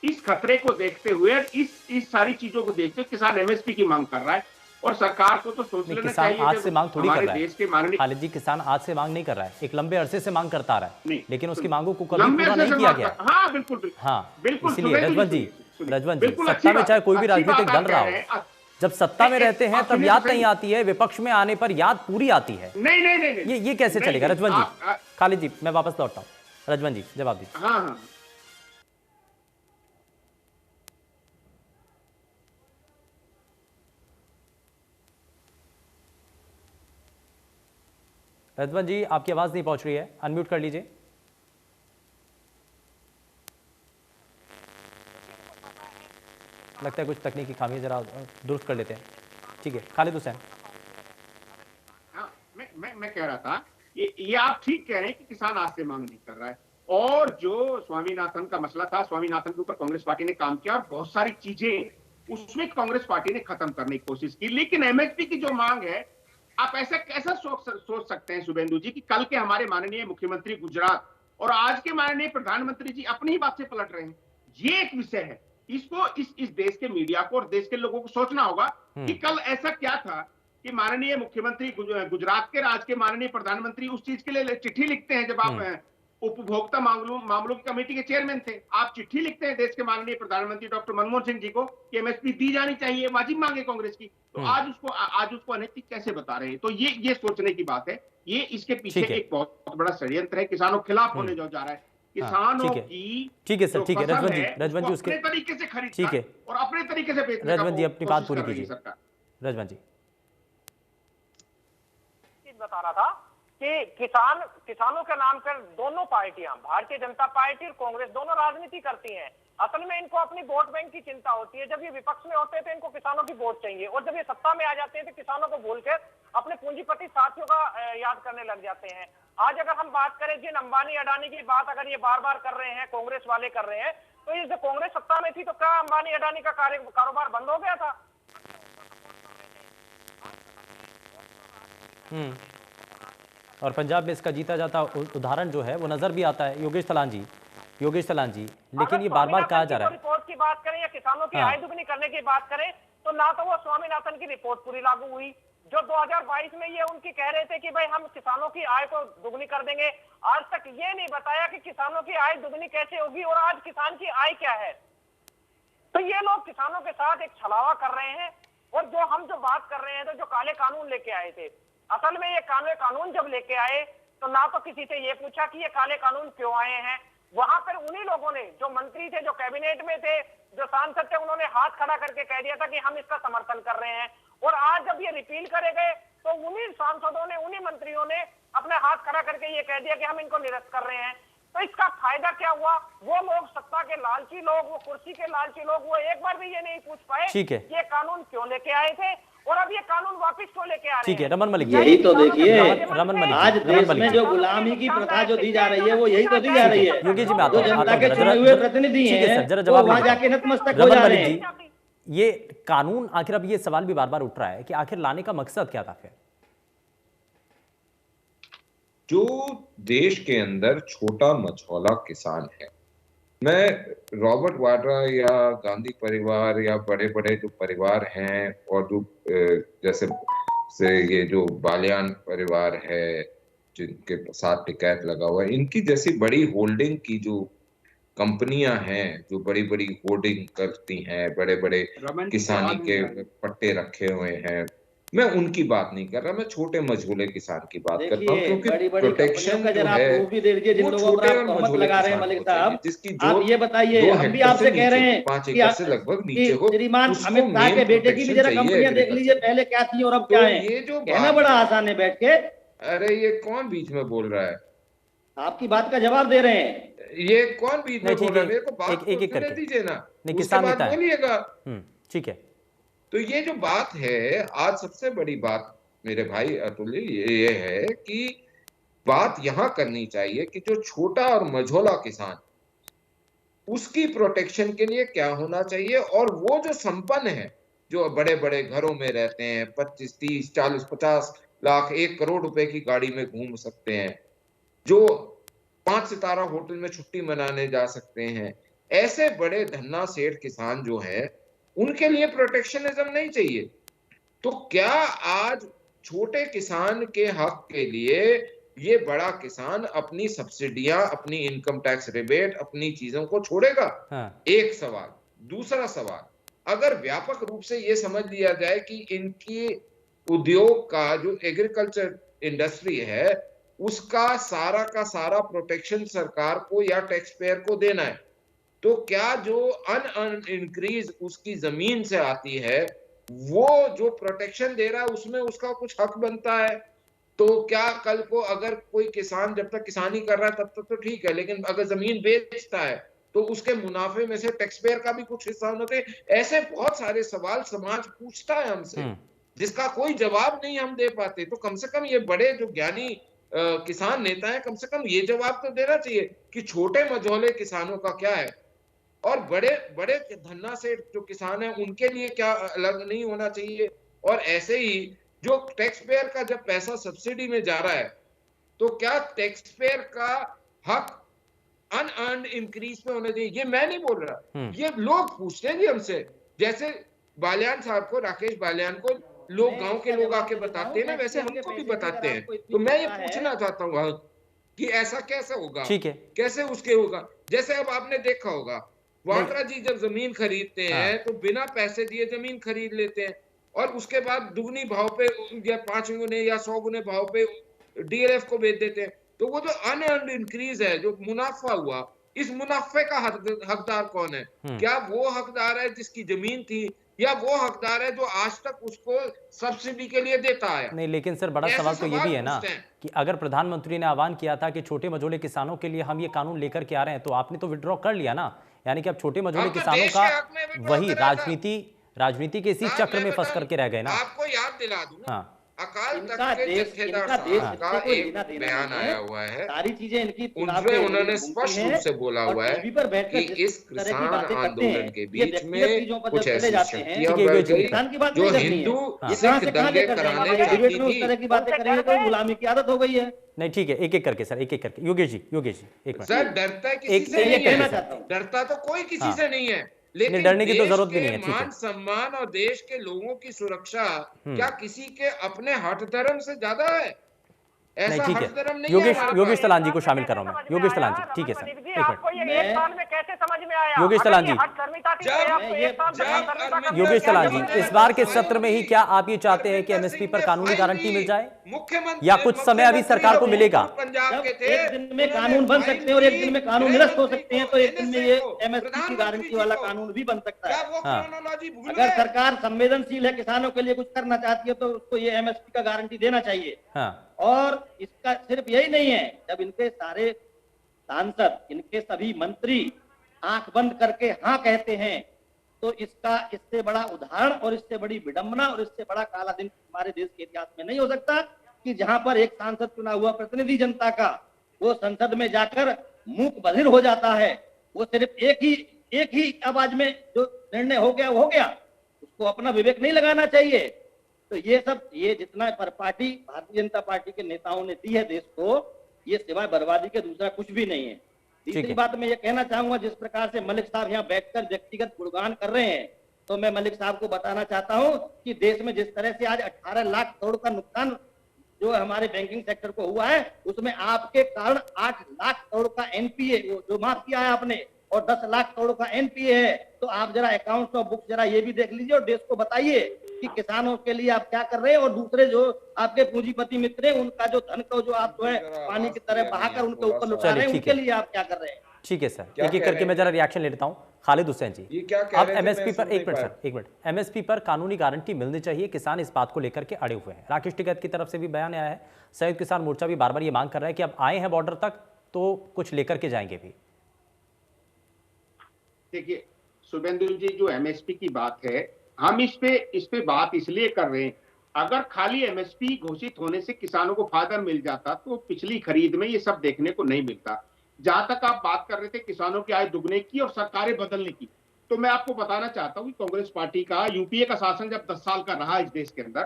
इस खतरे को देखते हुए, इस सारी चीजों को देखते हुए किसान एमएसपी की मांग कर रहा है। और सरकार को तो सोच लेना चाहिए, आज से मांग थोड़ी कर रहा है देश के माननीय खालिद जी, किसान आज से मांग नहीं कर रहा है, एक लंबे अरसे से मांग करता आ रहा है, लेकिन उसकी मांगों को कभी पूरा नहीं किया गया। हाँ बिल्कुल, हाँ बिल्कुल। इसीलिए रजवन जी, सत्ता में चाहे कोई भी राजनीतिक दल रहा हो, जब सत्ता में रहते हैं तब याद नहीं आती है, विपक्ष में आने पर याद पूरी आती है। नहीं, ये कैसे चलेगा रजवन जी? खालिद जी, मैं वापस लौटता हूँ। रजवन जी जवाब दीजिए। हाँ, रजवन जी आपकी आवाज नहीं पहुंच रही है, अनम्यूट कर लीजिए। लगता है कुछ तकनीकी खामी, जरा दुरुस्त कर लेते हैं। ठीक है, खालिद हुसैन। हाँ, मैं कह रहा था ये आप ठीक कह रहे हैं कि किसान आज से मांग नहीं कर रहा है। और जो स्वामीनाथन का मसला था, स्वामीनाथन के ऊपर कांग्रेस पार्टी ने काम किया और बहुत सारी चीजें उसमें कांग्रेस पार्टी ने खत्म करने की कोशिश की। लेकिन एमएसपी की जो मांग है, आप ऐसा कैसा सोच सकते हैं शुभेंदु जी कि कल के हमारे माननीय मुख्यमंत्री गुजरात और आज के माननीय प्रधानमंत्री जी अपनी ही बात से पलट रहे हैं। ये एक विषय है, इसको इस देश के मीडिया को और देश के लोगों को सोचना होगा कि कल ऐसा क्या था कि माननीय मुख्यमंत्री गुजरात के, आज के माननीय प्रधानमंत्री उस चीज के लिए चिट्ठी लिखते हैं। जब आप उपभोक्ता मामलों की कमेटी के चेयरमैन थे, आप चिट्ठी लिखते हैं देश के माननीय प्रधानमंत्री डॉक्टर मनमोहन सिंह जी को कि एमएसपी दी जानी चाहिए, वाजिब मांगे कांग्रेस की। तो आज उसको अनैतिक कैसे बता रहे हैं? तो ये सोचने की बात है। ये इसके पीछे एक बहुत बड़ा षड्यंत्र है, किसानों के खिलाफ होने जो जा रहा है। किसानों की ठीक है सर, ठीक है रजवन जी उसके तरीके से खरीदना, ठीक है, और अपने तरीके से बेचने का रजवन जी अपनी बात पूरी कीजिए। रजवन जी बता रहा था कि किसानों के नाम पर दोनों पार्टियां, भारतीय जनता पार्टी और कांग्रेस, दोनों राजनीति करती हैं। असल में इनको अपनी वोट बैंक की चिंता होती है। जब ये विपक्ष में होते हैं तो इनको किसानों की वोट चाहिए, और जब ये सत्ता में आ जाते हैं तो किसानों को भूलकर अपने पूंजीपति साथियों का याद करने लग जाते हैं। आज अगर हम बात करें जिन अंबानी अडानी की बात अगर ये बार बार कर रहे हैं, कांग्रेस वाले कर रहे हैं, तो ये जब कांग्रेस सत्ता में थी तो क्या अंबानी अडानी का कारोबार बंद हो गया था? और पंजाब में इसका जीता जाता उदाहरण जो है वो नजर भी आता है। योगेश तलान जी, लेकिन ये बार बार कहा जा रहा है, रिपोर्ट की बात करें या किसानों की आय दुगनी करने की बात करें, तो ना तो वो स्वामीनाथन की रिपोर्ट पूरी लागू हुई जो 2022 में ये उनकी कह रहे थे कि भाई हम किसानों की आय को दुगनी कर देंगे। आज तक ये नहीं बताया कि किसानों की आय दुगनी कैसे होगी और आज किसान की आय क्या है। तो ये लोग किसानों के साथ एक छलावा कर रहे हैं। और जो बात कर रहे हैं, तो जो काले कानून लेके आए थे, असल में ये कानून जब लेके आए तो ना तो किसी से ये पूछा कि ये काले कानून क्यों आए हैं। वहां पर उन्हीं लोगों ने, जो मंत्री थे, जो कैबिनेट में थे, जो सांसद थे, उन्होंने हाथ खड़ा करके कह दिया था कि हम इसका समर्थन कर रहे हैं। और आज जब ये रिपील करे गए तो उन्हीं सांसदों ने, उन्हीं मंत्रियों ने अपने हाथ खड़ा करके ये कह दिया कि हम इनको निरस्त कर रहे हैं। तो इसका फायदा क्या हुआ? वो लोग, सत्ता के लालची लोग, वो कुर्सी के लालची लोग, वो एक बार भी ये नहीं पूछ पाए ये कानून क्यों लेके आए थे और अब ये कानून वापस क्यों लेके आ रहे हैं। ठीक है, रमन मलिक, यही तो देखिए, रमन मलिक, आज देश में जो गुलामी की प्रथा जो दी जा रही है वो यही तो दी जा रही है। योगी जी, जो जनता के चुने हुए प्रतिनिधि हैं वो वहां जाके नतमस्तक हो जा रहे हैं। ये कानून आखिर, अब ये सवाल भी बार बार उठ रहा है कि आखिर लाने का मकसद क्या था फिर? जो देश के अंदर छोटा मझौला किसान है, मैं रॉबर्ट वाड्रा या गांधी परिवार या बड़े बड़े जो परिवार हैं और जो जैसे से ये जो बालियान परिवार है जिनके साथ टिकैत लगा हुआ है, इनकी जैसी बड़ी होल्डिंग की जो कंपनियां हैं, जो बड़ी बड़ी होल्डिंग करती हैं, बड़े बड़े किसानी के पट्टे रखे हुए हैं, मैं उनकी बात नहीं कर रहा, मैं छोटे मझोले किसान की बात करता हूँ, देखिए क्योंकि बड़ी बड़ी प्रोटेक्शन कंपनियों का जो जरा है प्रूफ भी दे दीजिए जिन वो लोगों पर छोटे आप और तोहमत मझोले लगा रहे हैं किसान मलिक को चाहिए, साहब। जिसकी आप जो ये बताइए, 2 हम भी हेक्टर से आपसे कह रहे नीचे, हैं 5 कि एकड़ से लगभग नीचे हो, श्रीमान उसको अमित शाह के मेन बेटे की भी प्रोटेक्शन जरा चाहिए कंपनियां देख लीजिए, एग्रीकल्चर। पहले क्या थी और अब तो क्या है। ये जो कहना बात बड़ा है, आसान है बैठ के, अरे ये कौन बीच में बोल रहा है? आपकी बात का जवाब दे रहे हैं। ये कौन बीच में नहीं बोल ठीक रहा है, है? मेरे को बात एक तो एक सुनने करके, दीजिए ना, नहीं उसके किसान बाद नेता है। बोलिएगा। ठीक है। तो ये जो बात है, आज सबसे बड़ी बात मेरे भाई अतुल्य ये है कि बात यहां करनी चाहिए कि जो छोटा और मझोला किसान, उसकी प्रोटेक्शन के लिए क्या होना चाहिए, और वो जो संपन्न है, जो बड़े बड़े घरों में रहते हैं, 25, 30, 40, 50 लाख, 1 करोड़ रुपए की गाड़ी में घूम सकते हैं, जो 5 सितारा होटल में छुट्टी मनाने जा सकते हैं, ऐसे बड़े धन्ना सेठ किसान जो हैं, उनके लिए प्रोटेक्शनिज्म नहीं चाहिए। तो क्या आज छोटे किसान के हक के लिए ये बड़ा किसान अपनी सब्सिडियां, अपनी इनकम टैक्स रिबेट, अपनी चीजों को छोड़ेगा? एक सवाल। दूसरा सवाल, अगर व्यापक रूप से ये समझ लिया जाए कि इनकी उद्योग का जो एग्रीकल्चर इंडस्ट्री है, उसका का सारा प्रोटेक्शन सरकार को या टैक्स पेयर को देना है, तो क्या जो अन इंक्रीज उसकी जमीन से आती है, वो जो प्रोटेक्शन दे रहा है, उसमें उसका कुछ हक बनता है? तो क्या कल को अगर कोई किसान जब तक किसानी कर रहा है तब तक तो ठीक है, लेकिन अगर जमीन बेचता है तो उसके मुनाफे में से टैक्स पेयर का भी कुछ हिस्सा होना चाहिए? ऐसे बहुत सारे सवाल समाज पूछता है हमसे, जिसका कोई जवाब नहीं हम दे पाते। तो कम से कम ये बड़े जो ज्ञानी किसान नेता है, कम से कम ये जवाब तो देना चाहिए कि छोटे मझोले किसानों का क्या है, और बड़े बड़े धन्ना से जो किसान है उनके लिए क्या अलग नहीं होना चाहिए। और ऐसे ही जो टैक्स पेयर का जब पैसा सब्सिडी में जा रहा है, तो क्या टैक्स पेयर का हक अनअर्न्ड इंक्रीज पे होना चाहिए? ये मैं नहीं बोल रहा, ये लोग पूछते हैं जी हमसे। जैसे बालियान साहब को, राकेश बालियान को लोग, गांव के लोग आके बताते हैं ना, वैसे हमको भी बताते हैं। तो मैं ये पूछना चाहता हूँ कि ऐसा कैसे होगा, कैसे उसके होगा? जैसे अब आपने देखा होगा, वाड्रा जी जब जमीन खरीदते हैं तो बिना पैसे दिए जमीन खरीद लेते हैं, और उसके बाद दुगनी भाव पे या 5 गुने या 100 गुने भाव पे डीएलएफ को बेच देते हैं। तो वो जो अनअर्न्ड इंक्रीज है, जो मुनाफा हुआ, इस मुनाफे का हकदार कौन है? क्या वो हकदार है जिसकी जमीन थी, या वो हकदार है जो आज तक उसको सब्सिडी के लिए देता है? नहीं, लेकिन सर बड़ा सवाल तो ये भी है ना कि अगर प्रधानमंत्री ने आह्वान किया था कि छोटे मझोले किसानों के लिए हम ये कानून लेकर के आ रहे हैं, तो आपने तो विड्रॉ कर लिया ना, यानी कि अब छोटे मझोले किसानों का वही राजनीति के इसी चक्र में फंस करके रह गए ना। आपको याद दिला दूं, अकाल तख्त के जत्थेदार साहब का एक बयान आया हुआ है, सारी चीजें इनकी, उनमें उन्होंने स्पष्ट रूप से बोला हुआ है कि इस किसान आंदोलन के बीच में कुछ ऐसी शक्तियां बढ़ गई जो हिंदू सिख दंगे कराने चाहती थी। तरह की बातें करेंगे तो गुलामी की आदत हो गई है। नहीं ठीक है, एक एक करके सर, एक एक करके। योगेश जी एक मिनट सर, डरता किसी से नहीं है, डरता तो कोई किसी से नहीं है, लेकिन डरने की तो जरूरत भी नहीं है। मान सम्मान और देश के लोगों की सुरक्षा क्या किसी के अपने हठ धर्म से ज्यादा है? नहीं ठीक है, योगेश तलान जी को शामिल कर रहा हूं मैं। योगेश तलान जी, ठीक है सर, एक मिनट। योगेश तलान जी, योगेश तलान जी, इस बार के सत्र में ही क्या आप ये चाहते हैं कि एमएसपी पर कानूनी गारंटी मिल जाए, या कुछ समय अभी सरकार को मिलेगा? एक दिन में कानून बन सकते हैं और एक दिन में कानून निरस्त हो सकते हैं, तो एक दिन में ये एमएसपी की गारंटी वाला कानून भी बन सकता है। अगर सरकार संवेदनशील है, किसानों के लिए कुछ करना चाहती है, तो उसको ये एमएसपी का गारंटी देना चाहिए। और इसका सिर्फ यही नहीं है, जब इनके सारे सांसद, इनके सभी मंत्री आंख बंद करके हाँ कहते हैं, तो इससे बड़ा उदाहरण और इससे बड़ी विडंबना और इससे बड़ा काला दिन हमारे देश के इतिहास में नहीं हो सकता कि जहां पर एक सांसद चुना हुआ प्रतिनिधि जनता का, वो संसद में जाकर मूक बधिर हो जाता है। वो सिर्फ एक ही आवाज में जो निर्णय हो गया वो हो गया, उसको अपना विवेक नहीं लगाना चाहिए। तो ये जितना पर पार्टी, भारतीय जनता पार्टी के नेताओं ने दी है देश को, ये सिवाय बर्बादी के दूसरा कुछ भी नहीं है। तीसरी बात मैं ये कहना चाहूंगा, जिस प्रकार से मलिक साहब यहाँ बैठकर व्यक्तिगत गुणगान कर रहे हैं, तो मैं मलिक साहब को बताना चाहता हूँ कि देश में जिस तरह से आज 18 लाख करोड़ का नुकसान जो हमारे बैंकिंग सेक्टर को हुआ है, उसमें आपके कारण 8 लाख करोड़ का एनपीए जो माफ किया है आपने, और 10 लाख करोड़ का एनपीए है। तो आप जरा अकाउंट्स और बुक जरा ये भी देख लीजिए और देश को बताइए कि किसानों के लिए आप क्या कर रहे हैं और दूसरे जो आपके पूंजीपति मित्र हैं उनका जो धन को जो आप जो है पानी की तरह बहाकर उनके ऊपर लुटा रहे हैं, उनके लिए आप क्या कर रहे हैं? ठीक है सर, एक एक करके मैं जरा रिएक्शन ले लेता हूं। खालिद हुसैन जी, ये क्या कह अब रहे थे? एमएसपी पर एक मिनट सर, एक मिनट। एमएसपी पर कानूनी गारंटी मिलनी चाहिए, किसान इस बात को लेकर के अड़े हुए हैं। राकेश टिकैत की तरफ से भी बयान आया है, संयुक्त किसान मोर्चा भी बार बार ये मांग कर रहा है कि अब आए हैं बॉर्डर तक तो कुछ लेकर के जाएंगे भी। देखिए शुभेंदु जी, जो एमएसपी की बात है, हम इस पे बात इसलिए कर रहे हैं, अगर खाली एमएसपी घोषित होने से किसानों को फायदा मिल जाता तो पिछली खरीद में ये सब देखने को नहीं मिलता। जहां तक आप बात कर रहे थे किसानों की आय दुगने की और सरकारें बदलने की, तो मैं आपको बताना चाहता हूं कि कांग्रेस पार्टी का यूपीए का शासन जब 10 साल का रहा इस देश के अंदर,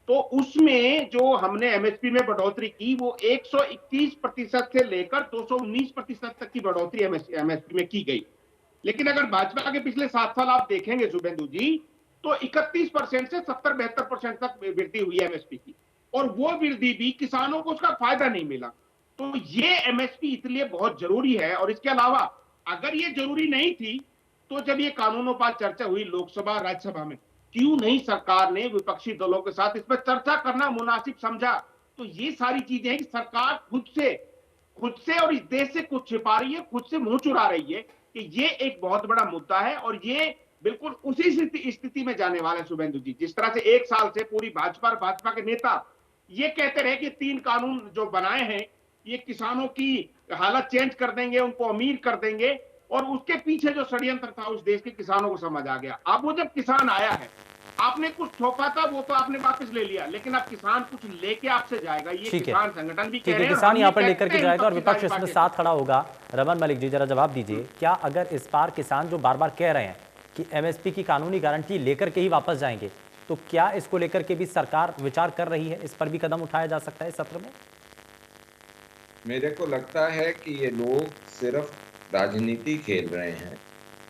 तो उसमें जो हमने एमएसपी में बढ़ोतरी की वो 121% से लेकर 219% तक की बढ़ोतरी एमएसपी में की गई। लेकिन अगर भाजपा के पिछले 7 साल आप देखेंगे शुभेंदु जी, तो 31% से 70-72% तक वृद्धि हुई है एमएसपी की, और वो वृद्धि भी किसानों को उसका फायदा नहीं मिला। तो ये एमएसपी इसलिए बहुत जरूरी है। और इसके अलावा अगर ये जरूरी नहीं थी तो जब ये कानूनों पर चर्चा हुई लोकसभा राज्यसभा में, क्यों नहीं सरकार ने विपक्षी दलों के साथ इस पर चर्चा करना मुनासिब समझा? तो ये सारी चीजें हैं कि सरकार खुद से और इस देश से कुछ छिपा रही है, खुद से मुंह चुरा रही है कि ये एक बहुत बड़ा मुद्दा है और ये बिल्कुल उसी स्थिति में जाने वाला है शुभेंदु जी। जिस तरह से 1 साल से पूरी भाजपा के नेता ये कहते रहे कि 3 कानून जो बनाए हैं ये किसानों की हालत चेंज कर देंगे, उनको अमीर कर देंगे, और उसके पीछे जो षड्यंत्र था उस देश के किसानों को समझ आ गया। अब वो जब किसान आया है, आपने कुछ थोपा था वो तो आपने वापस ले लिया, लेकिन अब किसान कुछ लेके आपसे जाएगा। ये किसान संगठन भी कह रहे हैं, किसान यहाँ पर लेकर के जाएगा और विपक्ष इसमें साथ खड़ा होगा। रमन मलिक जी जरा जवाब दीजिए, क्या अगर इस बार किसान जो बार बार कह रहे हैं कि एमएसपी की कानूनी गारंटी लेकर के ही वापस जाएंगे, तो क्या इसको लेकर के भी सरकार विचार कर रही है, इस पर भी कदम उठाया जा सकता है सत्र में? मेरे को लगता है कि ये लोग सिर्फ राजनीति खेल रहे हैं।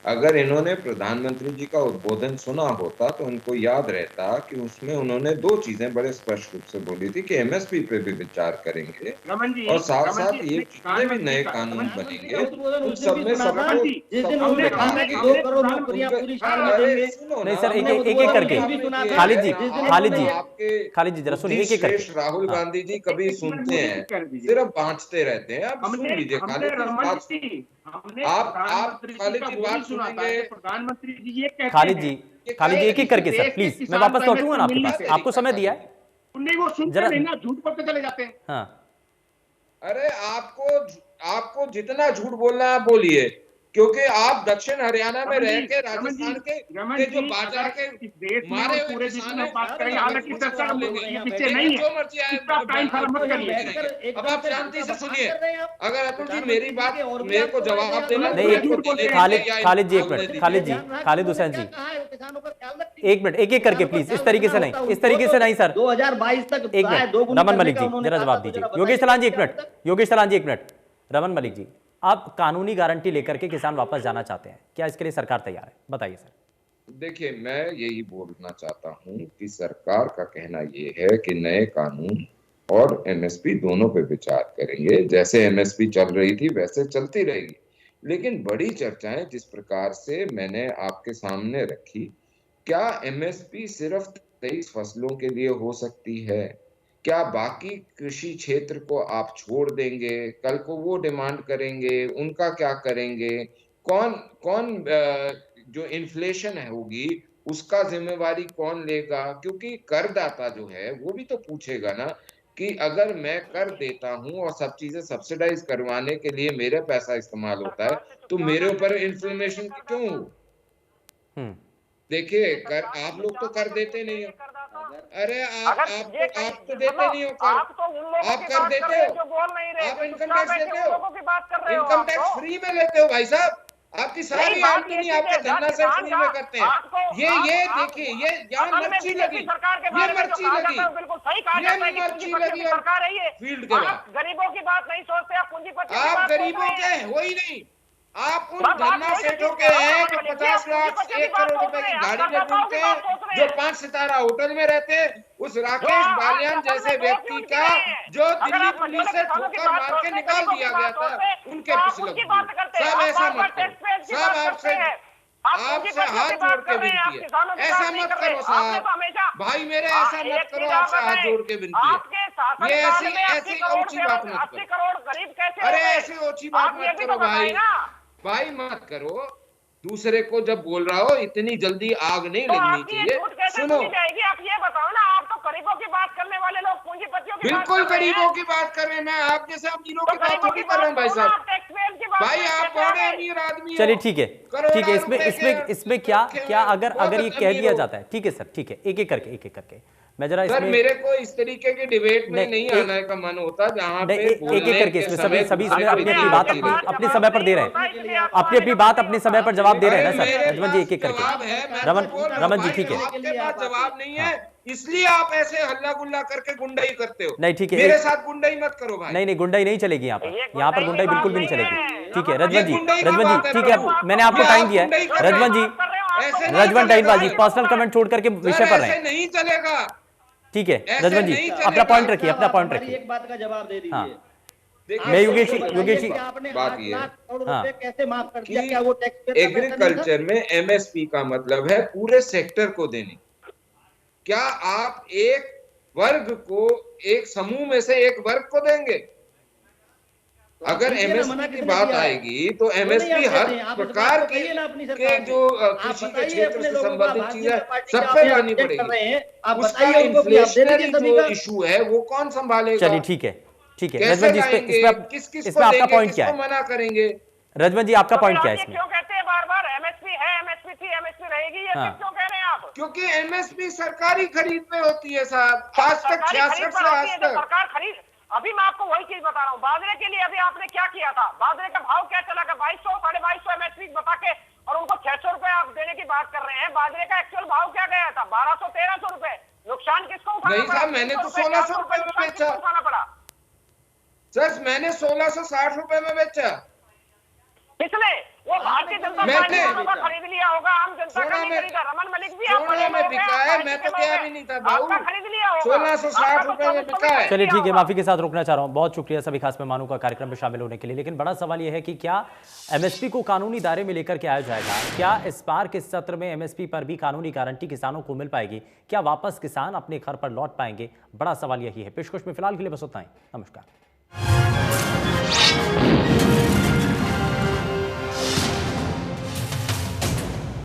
अगर इन्होंने प्रधानमंत्री जी का उद्बोधन सुना होता तो उनको याद रहता कि उसमें उन्होंने 2 चीजें बड़े स्पष्ट रूप से बोली थी कि एमएसपी पे भी विचार करेंगे और साथ साथ ये जितने भी नए कानून बनेंगे उन सब में सबको नहीं सर, एक करके खालिद जी जरा सुनिए, एक करके। राहुल गांधी जी कभी सुनते हैं, सिर्फ बांटते रहते हैं। आप सुन लीजिए खालिद, आप खालिद जी बात सुनेंगे। प्रधानमंत्री जी ये कहते हैं, खालिद जी एक एक करके सर प्लीज, मैं वापस लौटूंगा ना आपके पास, आपको समय दिया है। वो सुनते नहीं ना, झूठ बोलते चले जाते हैं। हाँ, अरे आपको जितना झूठ बोलना है बोलिए, क्योंकि आप दक्षिण हरियाणा में रह के राजस्थान के जो बाजार के मारे हुए किसान हैं, बात करेंगे, हालांकि चर्चा पीछे नहीं है, अब आप शांति से सुनिए। अगर अतुल जी मेरी बात मेरे को जवाब देना नहीं, खालिद जी एक मिनट, खालिद हुसैन जी एक मिनट, एक एक करके प्लीज, इस तरीके से नहीं, इस तरीके से नहीं सर। 2022 तक एक मिनट, रमन मलिक जी जरा जवाब दीजिए। योगेश तलान जी एक मिनट, रमन मलिक जी, अब कानूनी गारंटी लेकर के किसान वापस जाना चाहते हैं, क्या इसके लिए सरकार तैयार है? बताइए सर। देखिए, मैं यही बोलना चाहता हूं कि सरकार का कहना ये है कि नए कानून और एमएसपी दोनों पे विचार करेंगे। जैसे एमएसपी चल रही थी वैसे चलती रहेगी, लेकिन बड़ी चर्चाएं जिस प्रकार से मैंने आपके सामने रखी, क्या एमएसपी सिर्फ 23 फसलों के लिए हो सकती है? क्या बाकी कृषि क्षेत्र को आप छोड़ देंगे? कल को वो डिमांड करेंगे, उनका क्या करेंगे? कौन जो इन्फ्लेशन है होगी उसका जिम्मेवारी कौन लेगा? क्योंकि करदाता जो है वो भी तो पूछेगा ना कि अगर मैं कर देता हूं और सब चीजें सब्सिडाइज करवाने के लिए मेरा पैसा इस्तेमाल होता है तो मेरे ऊपर इन्फ्लेशन क्यों? देखिए, कर आप लोग तो कर देते नहीं हो। अरे आप तो देते नहीं हो कर, आप कर देते हो, आप इनकम टैक्स देते हो, इनकम टैक्स फ्री में लेते हो भाई साहब। आपकी सारी आमदनी आपके धरना से फ्री में करते हैं। ये देखिए, ये यहाँ मर्ची लगी, ये मर्ची लगी फील्ड के बाद। गरीबों की बात नहीं सोचते, आप पूंजीपति, आप गरीबों के हो ही नहीं, आप उन धरना सेठों के हैं जो 50 लाख 1 करोड़ रुपए की गाड़ी में घूमते हैं, जो 5 सितारा होटल में रहते हैं। उस राकेश बालियान जैसे व्यक्ति का जो दिल्ली पुलिस से ठोकर मार के निकाल दिया गया था, उनके पिछले सब ऐसा मत करो, सब आपसे आपसे हाथ जोड़ के विनती है, ऐसा मत करो साहब, भाई मेरे ऐसा मत करो, आपसे हाथ जोड़ के विनती है, ये ऐसी ऊंची बात मत करो, करोड़ गरीब कैसे, अरे ऐसी ऊंची बात मत करो भाई, भाई मत करो। दूसरे को जब बोल रहा हो इतनी जल्दी आग नहीं लगनी चाहिए। सुनो, आप ये बताओ ना, आप तो गरीबों की बात करने वाले लोग पूंजीपतियों की बिल्कुल गरीबों की बात कर रहे हैं, मैं आप जैसे अमीरों की बात थोड़ी कर रहा हूँ भाई साहब, भाई आप बड़े अमीर आदमी। चलिए ठीक है, ठीक है। इसमें क्या अगर ये कह दिया जाता है, ठीक है सर, ठीक है, एक एक करके मैं जरा सर मेरे को इस तरीके के डिबेट में नहीं आने का मन होता जहाँ पे एक करके इसमें सभी इसमें अपनी बात अपने समय पर दे रहे हैं, अपनी बात अपने समय पर जवाब दे रहे हैं ना सर। रजवन जी एक करके, रमन जी ठीक है, आपके पास जवाब नहीं है इसलिए आप ऐसे हल्ला गुल्ला करके गुंडाई करते हो। नहीं ठीक है, मेरे साथ गुंडाई मत करो भाई। नहीं गुंडाई नहीं चलेगी यहाँ पर गुंडाई बिल्कुल भी नहीं चलेगी। ठीक है रजवन जी ठीक है, मैंने आपको टाइम दिया है। रजवन टाइमपाल जी पर्सनल कमेंट छोड़ करके विषय पर रहे, नहीं चलेगा। ठीक है रजवन जी अपना पॉइंट रखिए, अपना पॉइंट रखिए। एक बात का जवाब दे दीजिए। मैं योगेश जी बात ये है कैसे माफ कर दिया, क्या वो टैक्स एग्रीकल्चर में एमएसपी का मतलब है पूरे सेक्टर को देने। क्या आप एक वर्ग को, एक समूह में से एक वर्ग को देंगे? अगर एमएसपी की बात आएगी तो एमएसपी हर प्रकार के जो कृषि के क्षेत्र से संबंधित चीजें सब पे लानी पड़ेगी। उसका इन्फ्लेशनरी जो इशू है वो कौन संभालेगा? चलिए ठीक है रजवन जी, इसमें आपका पॉइंट क्या है? मना करेंगे रजवन जी आपका पॉइंट क्या है इसमें? क्यों कहते हैं बार-बार एमएसपी है, एमएसपी थी, एमएसपी रहेगी, ये क्यों कह रहे हैं आप? क्योंकि एमएसपी सरकारी खरीद में होती है साहब, आज तक 66 से आज तक सरकार खरीद। अभी मैं आपको वही चीज बता रहा हूँ, बाजरे के लिए अभी आपने क्या किया था, बाजरे का भाव क्या चला था, 2200 2250 एमएसपी बता के, और उनको 600 रुपए आप देने की बात कर रहे हैं। बाजरे का एक्चुअल भाव क्या गया था? 1200 1300 रुपए। नुकसान किसको उठाना नहीं साहब, मैंने तो 1600 रुपए में बेचा। उठाना पड़ा सर, मैंने 1660 रुपए में बेचा। किसने? वो भारतीय जनता पार्टी ने खरीद लिया होगा, आम जनता का नहीं खरीदा। रमन मलिक भी आप में बिका है, मैं तो क्या भी नहीं था भाऊ, खरीद लिया होगा, 1660 रुपए में बिका है। चलिए ठीक है, माफी के साथ रुकना चाह रहा हूं। बहुत शुक्रिया सभी खास मेहमानों का कार्यक्रम में शामिल होने के लिए। लेकिन बड़ा सवाल यह है कि क्या एमएसपी को कानूनी दायरे में लेकर के आया जाएगा? क्या इस बार के सत्र में एमएसपी पर भी कानूनी गारंटी किसानों को मिल पाएगी? क्या वापस किसान अपने घर पर लौट पाएंगे? बड़ा सवाल यही है। पेशकश में फिलहाल के लिए बस उतना ही। नमस्कार।